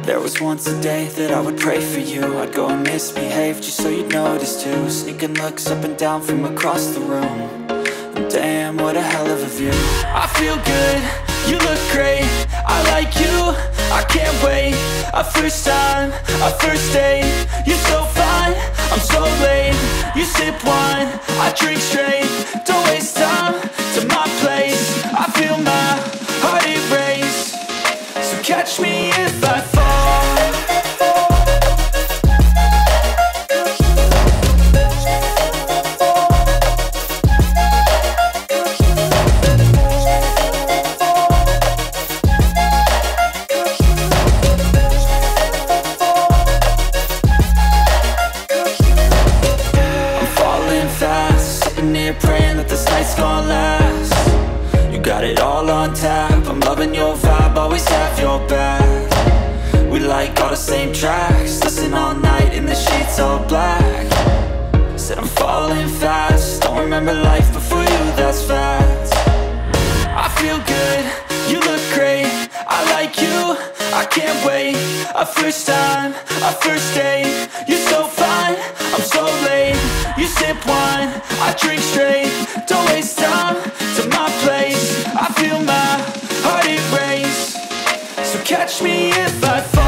There was once a day that I would pray for you. I'd go and misbehave just so you'd notice too. Sneaking looks up and down from across the room. And damn, what a hell of a view. I feel good, you look great, I like you, I can't wait. A first time, a first date. You're so fine, I'm so late. You sip wine, I drink straight. Don't waste time to my place. I feel my heart erase. So catch me if I fall. Praying that this night's gonna last. You got it all on tap, I'm loving your vibe, always have your back. We like all the same tracks, listen all night in the sheets all black. Said I'm falling fast, don't remember life before you, that's fact. I feel good, you look great, I like you, I can't wait. A first time, a first date. You're so fine, I'm so late. You sip wine, I drink straight. Don't waste time to my place. I feel my heart erase. So catch me if I fall.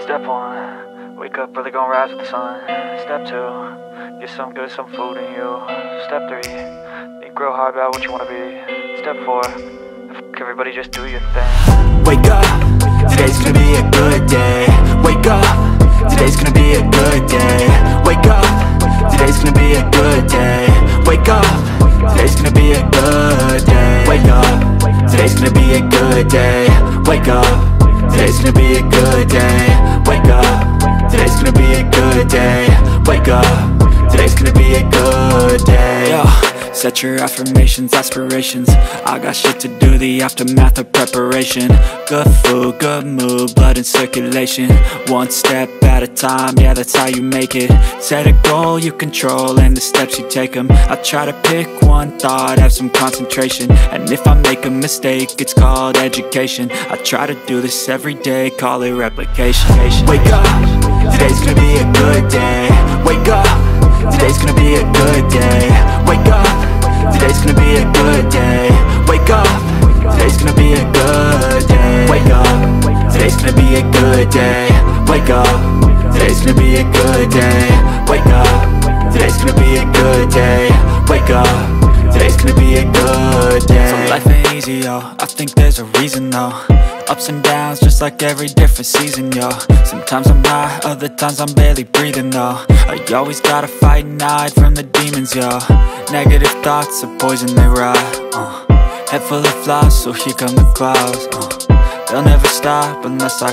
Step 1, wake up early, gon' rise with the sun. Step 2, get some good, some food in you. Step 3, think real hard about what you wanna be. Step 4, fuck everybody, just do your thing. Wake up, today's gonna be a good day. Wake up, today's gonna be a good day. Wake up, today's gonna be a good day. Wake up, today's gonna be a good day. Wake up, today's gonna be a good day. Wake up, today's gonna be a good day. Wake up, today's gonna be a good day. Wake up, today's gonna be a good day. Yo, set your affirmations, aspirations. I got shit to do, the aftermath of preparation. Good food, good mood, blood in circulation. One step at a time, yeah, that's how you make it. Set a goal you control and the steps you take them. I try to pick one thought, have some concentration. And if I make a mistake, it's called education. I try to do this every day, call it replication. Wake up, today's gonna be a good day. Wake up, today's gonna be a good day. Wake up, today's gonna be a good day. Wake up, today's gonna be a good day. Wake up, today's gonna be a good day. Wake up, today's gonna be a good day. Wake up, today's gonna be a good day. Wake up, today's gonna be a good day. So life ain't easy, yo, I think there's a reason though. Ups and downs, just like every different season, yo. Sometimes I'm high, other times I'm barely breathing, though. I always gotta fight and hide from the demons, yo. Negative thoughts are poison, they rot. Head full of flies, so here come the clouds. They'll never stop unless I